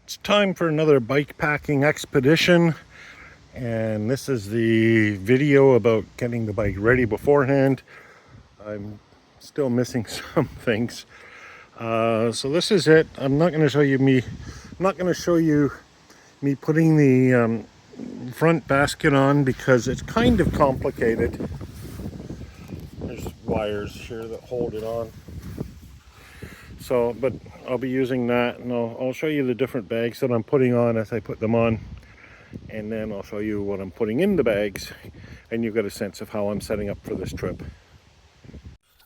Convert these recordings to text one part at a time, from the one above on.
It's time for another bike packing expedition, and this is the video about getting the bike ready beforehand. I'm still missing some things, so this is it. I'm not going to show you me. I'm not going to show you me putting the front basket on because it's kind of complicated. There's wires here that hold it on. So, but I'll be using that, and I'll show you the different bags that I'm putting on as I put them on, and then I'll show you what I'm putting in the bags, and you've got a sense of how I'm setting up for this trip.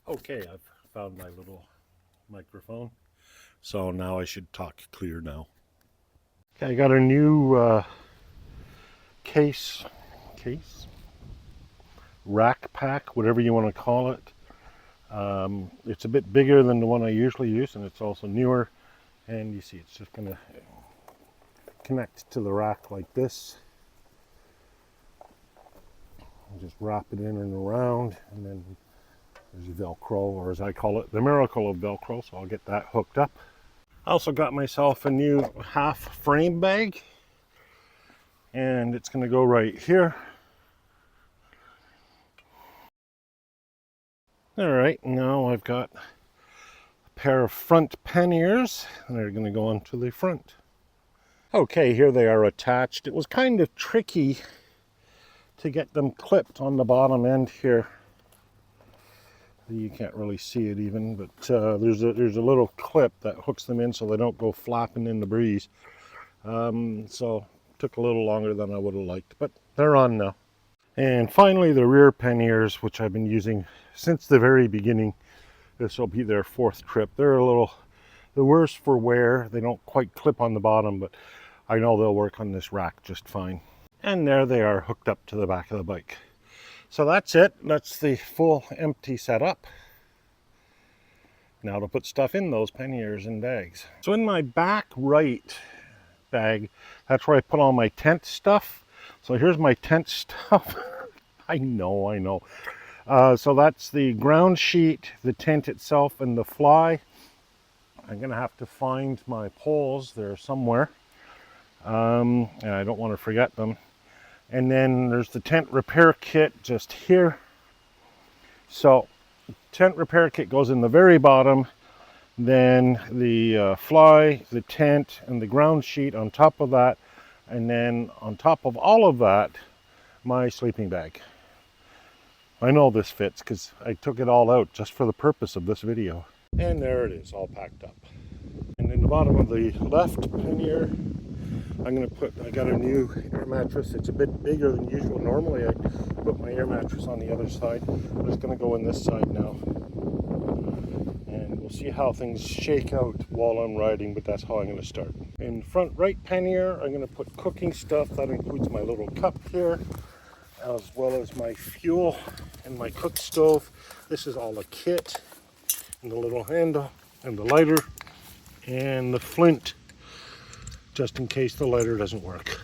Okay, I've found my little microphone, so now I should talk clear now. Okay, I got a new case, rack pack, whatever you want to call it. It's a bit bigger than the one I usually use, and it's also newer, and you see it's just going to connect to the rack like this. And just wrap it in and around, and then there's Velcro, or as I call it, the miracle of Velcro, so I'll get that hooked up. I also got myself a new half frame bag, and it's going to go right here. Alright, now I've got a pair of front panniers, and they're going to go onto the front. Okay, here they are attached. It was kind of tricky to get them clipped on the bottom end here. You can't really see it even, but there's a little clip that hooks them in so they don't go flapping in the breeze. So it took a little longer than I would have liked, but they're on now. And finally, the rear panniers, which I've been using since the very beginning. This will be their fourth trip. They're the worst for wear. They don't quite clip on the bottom, but I know they'll work on this rack just fine. And there they are, hooked up to the back of the bike. So that's it. That's the full empty setup. Now to put stuff in those panniers and bags. So in my back right bag, that's where I put all my tent stuff. So here's my tent stuff. I know. So that's the ground sheet, the tent itself, and the fly. I'm gonna have to find my poles there somewhere. And I don't want to forget them. And then there's the tent repair kit just here. So tent repair kit goes in the very bottom, then the fly, the tent, and the ground sheet on top of that, and then on top of all of that, my sleeping bag. I know this fits because I took it all out just for the purpose of this video. And there it is, all packed up. And in the bottom of the left pannier, I got a new air mattress. It's a bit bigger than usual. Normally I put my air mattress on the other side, but it's going to go in this side now. And we'll see how things shake out while I'm riding, but that's how I'm going to start. In the front right pannier, I'm going to put cooking stuff. That includes my little cup here, as well as my fuel and my cook stove. This is all a kit, and the little handle, and the lighter, and the flint, just in case the lighter doesn't work.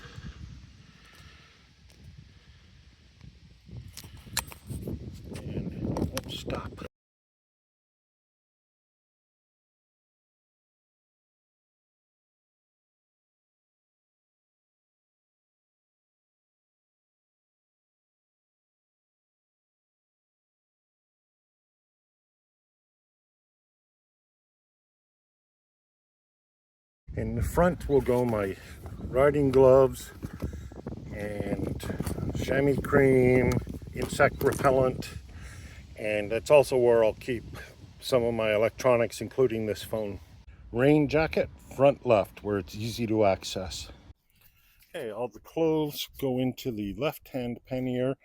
And oops, stop. In the front will go my riding gloves and chamois cream, insect repellent, and that's also where I'll keep some of my electronics, including this phone. Rain jacket, front left, where it's easy to access. Okay, all the clothes go into the left-hand pannier.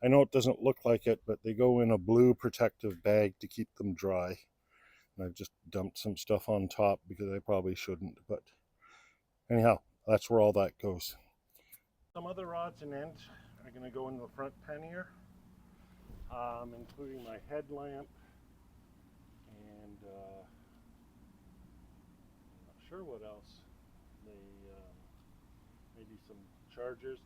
I know it doesn't look like it, but they go in a blue protective bag to keep them dry. And I've just dumped some stuff on top because I probably shouldn't, but anyhow, that's where all that goes. Some other odds and ends are going to go in the front pannier, including my headlamp, and I'm not sure what else. Maybe some chargers.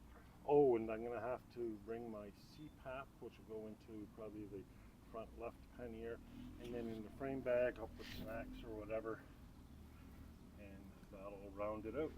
Oh, and I'm going to have to bring my CPAP, which will go into probably the front left pannier, and then in the frame bag I'll put snacks or whatever, and that'll round it out.